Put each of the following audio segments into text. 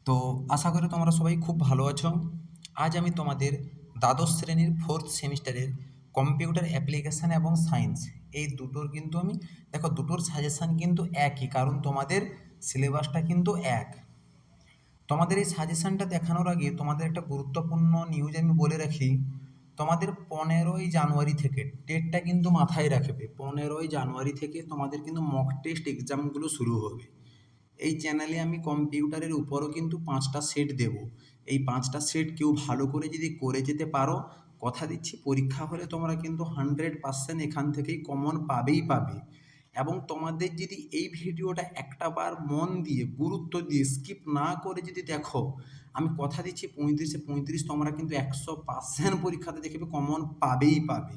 তো আশা করি তোমরা সবাই খুব ভালো আছো। আজ আমি তোমাদের দ্বাদশ শ্রেণীর ফোর্থ সেমিস্টারের কম্পিউটার অ্যাপ্লিকেশান এবং সায়েন্স এই দুটোর কিন্তু আমি দেখো দুটোর সাজেশান কিন্তু একই, কারণ তোমাদের সিলেবাসটা কিন্তু এক। তোমাদের এই সাজেশানটা দেখানোর আগে তোমাদের একটা গুরুত্বপূর্ণ নিউজ আমি বলে রাখি। তোমাদের 15ই জানুয়ারি থেকে ডেটটা কিন্তু মাথায় রাখবে, 15ই জানুয়ারি থেকে তোমাদের কিন্তু মক টেস্ট এক্সামগুলো শুরু হবে। এই চ্যানেলে আমি কম্পিউটারের উপরও কিন্তু 5টা সেট দেব। এই 5টা সেট কেউ ভালো করে যদি করে যেতে পারো, কথা দিচ্ছি পরীক্ষা হলে তোমরা কিন্তু 100% এখান থেকেই কমন পাবেই পাবে। এবং তোমাদের যদি এই ভিডিওটা একটা বার মন দিয়ে গুরুত্ব দিয়ে স্কিপ না করে যদি দেখো, আমি কথা দিচ্ছি 35-এ 35 তোমরা কিন্তু 100% পরীক্ষাতে দেখবে কমন পাবেই পাবে।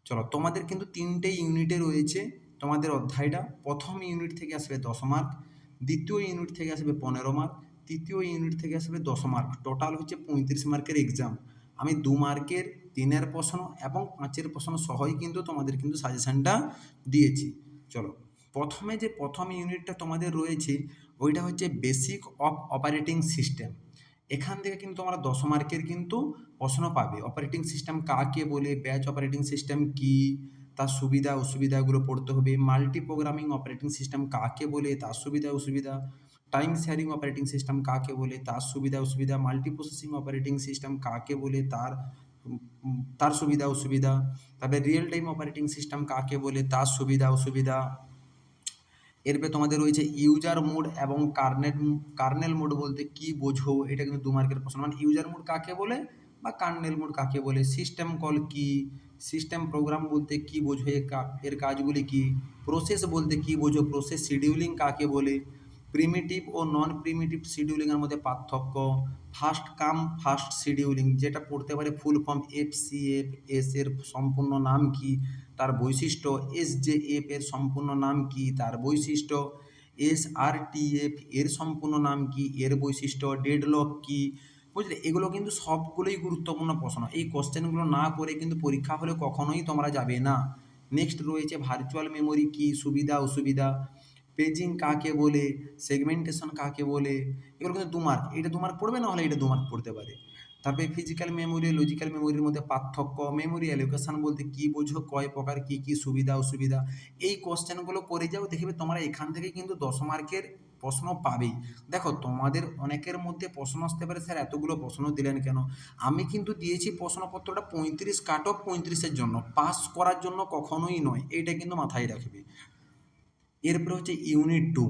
চলো, তোমাদের কিন্তু 3টে ইউনিটে রয়েছে তোমাদের অধ্যায়টা। প্রথম ইউনিট থেকে আসবে 10 মার্ক, দ্বিতীয় ইউনিট থেকে আসবে 15 মার্ক, তৃতীয় ইউনিট থেকে আসবে 10 মার্ক। টোটাল হচ্ছে 35 মার্কের এক্সাম। আমি 2 মার্কের 3-এর প্রশ্ন এবং 5-এর প্রশ্ন সহই কিন্তু তোমাদের কিন্তু সাজেশানটা দিয়েছি। চলো, প্রথম ইউনিটটা তোমাদের রয়েছে, ওইটা হচ্ছে বেসিক অফ অপারেটিং সিস্টেম। এখান থেকে কিন্তু তোমরা 10 মার্কের কিন্তু প্রশ্ন পাবে। অপারেটিং সিস্টেম কাকে বলে, ব্যাচ অপারেটিং সিস্টেম কি, তার সুবিধা অসুবিধাগুলো পড়তে হবে। মাল্টি প্রোগ্রামিং অপারেটিং সিস্টেম কাকে বলে, তার সুবিধা অসুবিধা। টাইম শেয়ারিং অপারেটিং সিস্টেম কাকে বলে, তার সুবিধা অসুবিধা। মাল্টি প্রসেসিং অপারেটিং সিস্টেম কাকে বলে, তার সুবিধা অসুবিধা। তারপরে রিয়েল টাইম অপারেটিং সিস্টেম কাকে বলে, তার সুবিধা অসুবিধা। এরপরে তোমাদের রয়েছে ইউজার মোড এবং কার্নেল মোড বলতে কি বোঝো, এটা কিন্তু 2 মার্কের প্রশ্ন। মানে ইউজার মোড কাকে বলে বা কার্নেল মোড কাকে বলে। সিস্টেম কল কি, সিস্টেম প্রোগ্রাম বলতে কি বোঝো, এর কাজগুলি কি। প্রসেস বলতে কি বোঝো, প্রসেস শিডিউলিং কাকে বলে। প্রিমিটিভ ও নন প্রিমিটিভ শিডিউলিংয়ের মধ্যে পার্থক্য। ফার্স্ট কাম ফার্স্ট শিডিউলিং, যেটা পড়তে পারে ফুল ফর্ম FCF, এর সম্পূর্ণ নাম কি, তার বৈশিষ্ট্য। SJF এর সম্পূর্ণ নাম কি, তার বৈশিষ্ট্য। SRTF এর সম্পূর্ণ নাম কি, এর বৈশিষ্ট্য। ডেডলক কি, বুঝলে। এগুলো কিন্তু সবগুলোই গুরুত্বপূর্ণ প্রশ্ন। এই কোশ্চেনগুলো না করে কিন্তু পরীক্ষা হলে কখনোই তোমরা যাবে না। নেক্সট রয়েছে ভার্চুয়াল মেমোরি কি, সুবিধা অসুবিধা। পেজিং কাকে বলে, সেগমেন্টেশন কাকে বলে। এগুলো কিন্তু 2 মার্ক। এটা 2 মার্ক পড়বে, না হলে এটা 2 মার্ক পড়তে পারে। তারপরে ফিজিক্যাল মেমোরি লজিক্যাল মেমোরির মধ্যে পার্থক্য। মেমোরি অ্যালোকেশন বলতে কি বোঝো, কয় প্রকার, কি কি সুবিধা অসুবিধা। এই কোশ্চেনগুলো করে যাও, দেখবে তোমরা এখান থেকে কিন্তু 10 মার্কের প্রশ্ন পাবেই। দেখো, তোমাদের অনেকের মধ্যে প্রশ্ন আসতে পারে, স্যার এতগুলো প্রশ্ন দিলেন কেন। আমি কিন্তু দিয়েছি প্রশ্নপত্রটা 35 কাট অফ 35-এর জন্য, পাস করার জন্য কখনোই নয়। এইটা কিন্তু মাথায় রাখবে। এরপরে হচ্ছে ইউনিট 2,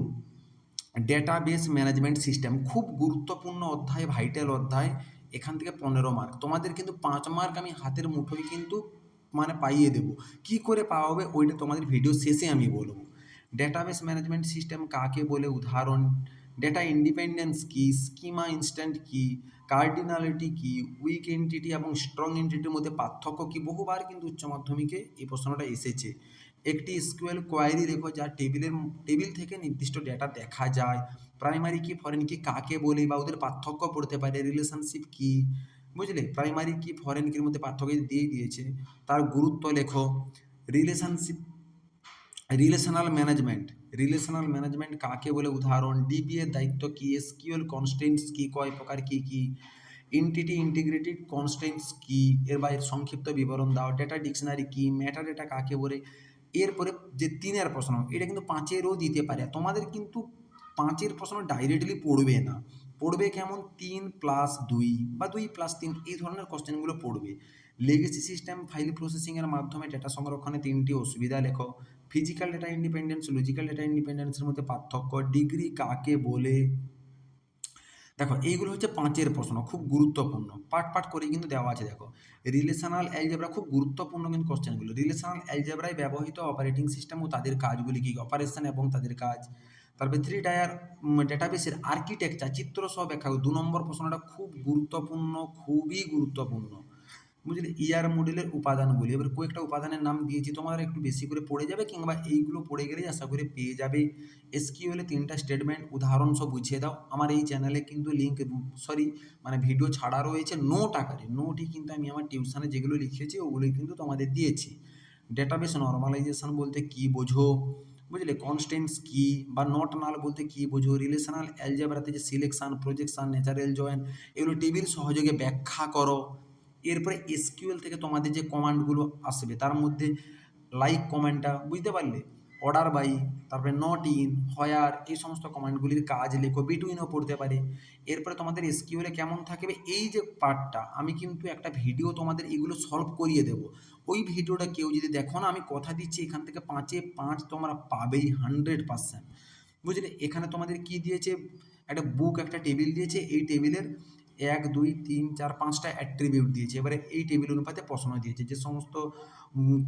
ডেটাবেস ম্যানেজমেন্ট সিস্টেম। খুব গুরুত্বপূর্ণ অধ্যায়, ভাইটাল অধ্যায়। এখান থেকে 15 মার্ক। তোমাদের কিন্তু 5 মার্ক আমি হাতের মুঠোয় কিন্তু মানে পাইয়ে দেবো। কি করে পাওয়া হবে ওইটা তোমাদের ভিডিও শেষে আমি বলবো। ডেটাবেস ম্যানেজমেন্ট সিস্টেম কাকে বলে, উদাহরণ। ডেটা ইন্ডিপেন্ডেন্স কি, স্কিমা ইনস্ট্যান্ট কি, কার্ডিনালিটি কি, উইক এন্টিটি এবং স্ট্রং এন্টিটির মধ্যে পার্থক্য কি। বহুবার কিন্তু উচ্চ মাধ্যমিকে এই প্রশ্নটা এসেছে। একটি SQL কোয়ারি লেখো যা টেবিল থেকে নির্দিষ্ট ডেটা দেখা যায়। প্রাইমারি কি ফরেন কি কাকে বলে বা ওদের পার্থক্য পড়তে পারে। রিলেশনশিপ কি, বুঝলে। প্রাইমারি কি ফরেন কির মধ্যে পার্থক্য দিয়ে দিয়েছে, তার গুরুত্ব লেখো। রিলেশনশিপ রিলেশনাল ম্যানেজমেন্ট কাকে বলে, উদাহরণ। DB এর দায়িত্ব কি, SQL কনস্ট্রেন্টস কি, কয় প্রকার কি কি। এন্টিটি ইন্টিগ্রেটেড কনস্ট্রেন্টস কি, এর বা এর সংক্ষিপ্ত বিবরণ দাও। ডেটা ডিকশনারি কি, মেটা ডেটা কাকে বলে। এরপরে যে 3-এর প্রশ্ন, এটা কিন্তু 5-এরও দিতে পারে। তোমাদের কিন্তু 5-এর প্রশ্ন ডাইরেক্টলি পড়বে না, পড়বে কেমন 3+2 বা 2+3 এই ধরনের কোশ্চেনগুলো পড়বে। লেগেসি সিস্টেম ফাইল প্রসেসিংয়ের মাধ্যমে ডেটা সংরক্ষণে 3টি অসুবিধা লেখো। Physical data independence logical data ইন্ডিপেন্ডেন্সের মধ্যে পার্থক্য। ডিগ্রি কাকে বলে। দেখো, এইগুলো হচ্ছে 5-এর প্রশ্ন, খুব গুরুত্বপূর্ণ। পার্ট করেই কিন্তু দেওয়া আছে। দেখো, রিলেশনাল অ্যালজেব্রা খুব গুরুত্বপূর্ণ কিন্তু কোশ্চেনগুলো। রিলেশনাল অ্যালজেব্রায় ব্যবহৃত অপারেটিং সিস্টেম ও তাদের কাজগুলি কি, অপারেশন এবং তাদের কাজ। তারপরে 3 টায়ার ডেটাবেসের আর্কিটেকচার চিত্র সহ ব্যাখ্যা। 2 নম্বর প্রশ্নটা খুব গুরুত্বপূর্ণ, খুবই গুরুত্বপূর্ণ, বুঝলে। মডেলের উপাদানগুলি, এবার কয়েকটা উপাদানের নাম দিয়েছি, তোমরা একটু বেশি করে পড়ে যাবে, কিংবা এইগুলো পড়ে গেলেই আশা করে পেয়ে যাবে। SQL 3টা স্টেটমেন্ট উদাহরণ সব বুঝিয়ে দাও। আমার এই চ্যানেলে কিন্তু মানে ভিডিও ছাড়া রয়েছে নোট আকারে। নোটই কিন্তু আমি আমার টিউশনে যেগুলো লিখেছি ওগুলোই কিন্তু তোমাদের দিয়েছি। ডেটাবেস নর্মালাইজেশন বলতে কি বোঝো। বুঝলে কনস্ট্যান্টস কি বা নট নাল বলতে কি বোঝো, রিলেশনাল অ্যালজেব্রাতে যে সিলেকশন, প্রজেকশন, ন্যাচারাল জয়েন, এগুলো টেবিল সহযোগে ব্যাখ্যা করো। এরপরে এসকিউএল থেকে তোমাদের যে কমান্ডগুলো আসবে তার মধ্যে লাইক কমান্ডটা বুঝতে পারলে, অর্ডার বাই, তারপরে নট ইন, হোয়ার, এই সমস্ত কমান্ডগুলির কাজ লেখো, বিটুইনও পড়তে পারে। এরপরে তোমাদের এসকিউএলে কেমন থাকবে এই যে পার্টটা, আমি কিন্তু একটা ভিডিও তোমাদের এগুলো সলভ করিয়ে দেবো। ওই ভিডিওটা কেউ যদি দেখো না, আমি কথা দিচ্ছি এখান থেকে 5-এ 5 তোমরা পাবেই 100%। বুঝলে এখানে তোমাদের কি দিয়েছে, একটা বুক, একটা টেবিল দিয়েছে, এই টেবিলের 1 2 3 4 5টা অ্যাট্রিবিউট দিয়েছে। এবারে এই টেবিল অনুপাতে প্রশ্ন দিয়েছে যে সমস্ত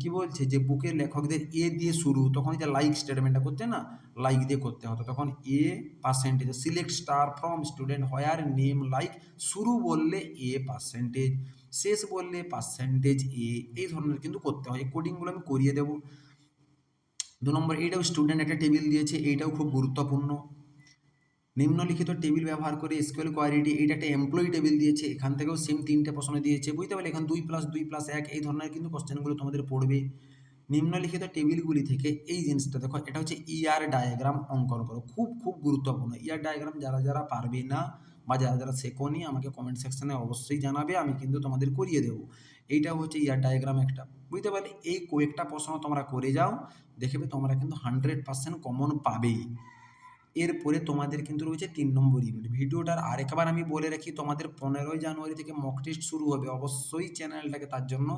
কি বলছে যে বুকের লেখকদের এ দিয়ে শুরু, তখন যে লাইক স্টেটমেন্টটা করতে না, লাইক দিয়ে করতে হতো, তখন এ percentage, select star from student where name like, শুরু বললে এ পার্সেন্টেজ, শেষ বললে পার্সেন্টেজ এ, এই ধরনের কিন্তু করতে হয়। এই কোডিংগুলো আমি করিয়ে দেবো। 2 নম্বর, এইটাও স্টুডেন্ট একটা টেবিল দিয়েছে, এইটাও খুব গুরুত্বপূর্ণ। নিম্নলিখিত টেবিল ব্যবহার করে এসকিউএল কোয়ারিটি, এইটা একটা এমপ্লয়ি টেবিল দিয়েছে, এখান থেকেও সেম 3টে প্রশ্ন দিয়েছে, বুঝতে পারলে এখানে 2+2+1 এই ধরনের কিন্তু কোশ্চেনগুলো তোমাদের পড়বে। নিম্নলিখিত টেবিলগুলি থেকে এই জিনিসটা দেখো, এটা হচ্ছে ইয়ার ডায়াগ্রাম অঙ্কন করো, খুব খুব গুরুত্বপূর্ণ। ইয়ার ডায়াগ্রাম যারা যারা পারবে না বা যারা যারা শেখোনি আমাকে কমেন্ট সেকশনে অবশ্যই জানাবে, আমি কিন্তু তোমাদের করিয়ে দেবো। এইটাও হচ্ছে ইয়ার ডায়াগ্রাম একটা, বুঝতে পারলে। এই কয়েকটা প্রশ্ন তোমরা করে যাও, দেখবে তোমরা কিন্তু 100% কমন পাবেই। এরপরে তোমাদের কিন্তু রয়েছে 3 নম্বর ইউনিট। ভিডিওটার আরেকবার আমি বলে রাখি, তোমাদের 15ই জানুয়ারি থেকে মক টেস্ট শুরু হবে, অবশ্যই চ্যানেলটাকে তার জন্য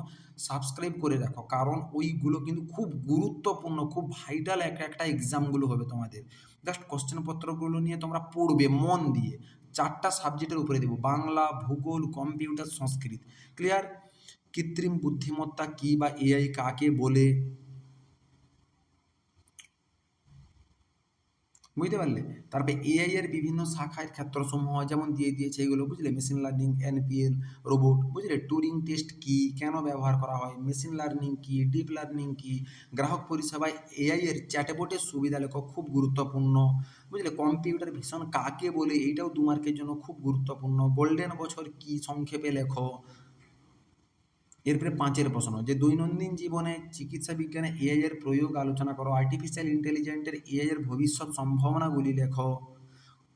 সাবস্ক্রাইব করে রাখো, কারণ ওইগুলো কিন্তু খুব গুরুত্বপূর্ণ, খুব ভাইটাল একটা এক্সামগুলো হবে তোমাদের। জাস্ট কোশ্চেনপত্রগুলো নিয়ে তোমরা পড়বে মন দিয়ে, 4টা সাবজেক্টের উপরে দেবো, বাংলা, ভূগোল, কম্পিউটার, সংস্কৃত। ক্লিয়ার? কৃত্রিম বুদ্ধিমত্তা কী বা এআই কাকে বলে, বুঝতে পারলে। তারপরে এআই এর বিভিন্ন শাখার ক্ষেত্রসমূহ যেমন দিয়ে দিয়েছে এগুলো, বুঝলে, মেশিন লার্নিং, এনপিএল, রোবট, বুঝলে, টুরিং টেস্ট কি, কেন ব্যবহার করা হয়, মেশিন লার্নিং কি, ডিপ লার্নিং কি, গ্রাহক পরিষেবায় এআই এর চ্যাটবটের সুবিধা লেখো, খুব গুরুত্বপূর্ণ। বুঝলে, কম্পিউটার ভিশন কাকে বলে, এইটাও 2 মার্কের জন্য খুব গুরুত্বপূর্ণ। গোল্ডেন বছর কি, সংক্ষেপে লেখো। এরপরে 5-এর প্রশ্ন, যে দৈনন্দিন জীবনে চিকিৎসা বিজ্ঞানে এআই এর প্রয়োগ আলোচনা করো, আর্টিফিশিয়াল ইন্টেলিজেন্সের এআই এর ভবিষ্যৎ সম্ভাবনাগুলি লেখো।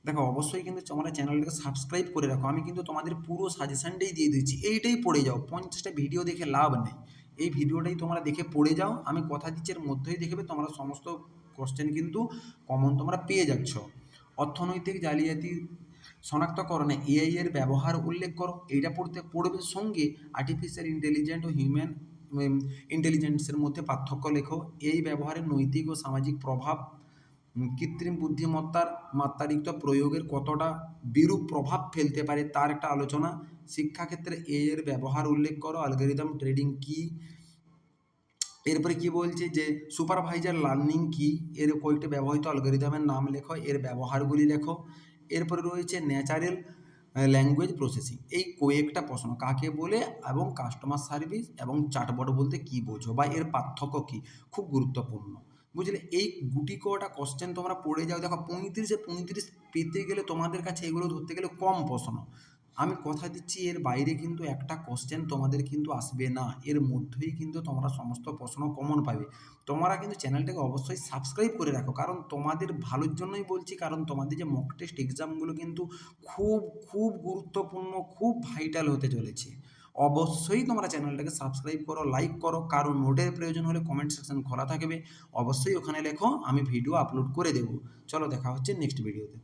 দেখো অবশ্যই কিন্তু তোমরা চ্যানেলটাকে সাবস্ক্রাইব করে রাখো, আমি কিন্তু তোমাদের পুরো সাজেশনটাই দিয়ে দিচ্ছি, এইটাই পড়ে যাও, 50টা ভিডিও দেখে লাভ নেই, এই ভিডিওটাই তোমরা দেখে পড়ে যাও, আমি কথা দিচ্ছি এর মধ্যেই দেখবে তোমরা সমস্ত কোশ্চেন কিন্তু কমন তোমরা পেয়ে যাচ্ছ। অর্থনৈতিক জালিয়াতি শনাক্তকরণে এআই এর ব্যবহার উল্লেখ করো, এইটা পড়বে, সঙ্গে আর্টিফিশিয়াল ইন্টেলিজেন্স ও হিউম্যান ইন্টেলিজেন্সের মধ্যে পার্থক্য লেখো, এই ব্যবহারের নৈতিক ও সামাজিক প্রভাব, কৃত্রিম বুদ্ধিমত্তার মাত্রাতিরিক্ত প্রয়োগের কতটা বিরূপ প্রভাব ফেলতে পারে তার একটা আলোচনা, শিক্ষাক্ষেত্রে এআই এর ব্যবহার উল্লেখ করো, অ্যালগরিদম ট্রেডিং কি। এরপরে কি বলছে যে সুপারভাইজার লার্নিং কি, এর কয়েকটি ব্যবহৃত অ্যালগরিদমের নাম লেখো, এর ব্যবহারগুলি লেখো। এরপরে রয়েছে ন্যাচারাল ল্যাঙ্গুয়েজ প্রসেসিং, এই কয়েকটা প্রশ্ন কাকে বলে এবং কাস্টমার সার্ভিস এবং চ্যাটবট বলতে কী বোঝো বা এর পার্থক্য কী, খুব গুরুত্বপূর্ণ। বুঝলে, এই গুটি কটা কোশ্চেন তোমরা পড়ে যাও, দেখো 35-এ 35 পেতে গেলে তোমাদের কাছে এগুলো ধরতে গেলে কম প্রশ্ন, আমি কথা দিচ্ছি এর বাইরে কিন্তু একটা কোশ্চেন তোমাদের কিন্তু আসবে না, এর মধ্যেই কিন্তু তোমরা সমস্ত প্রশ্ন কমন পাবে। তোমরা কিন্তু চ্যানেলটাকে অবশ্যই সাবস্ক্রাইব করে রাখো, কারণ তোমাদের ভালোর জন্যই বলছি, কারণ তোমাদের যে মক টেস্ট এক্সামগুলো কিন্তু খুব খুব গুরুত্বপূর্ণ, খুব ভাইটাল হতে চলেছে। অবশ্যই তোমরা চ্যানেলটাকে সাবস্ক্রাইব করো, লাইক করো, কারো নোটের প্রয়োজন হলে কমেন্ট সেকশন খোলা থাকবে, অবশ্যই ওখানে লেখো, আমি ভিডিও আপলোড করে দেবো। চলো দেখা হচ্ছে নেক্সট ভিডিওতে।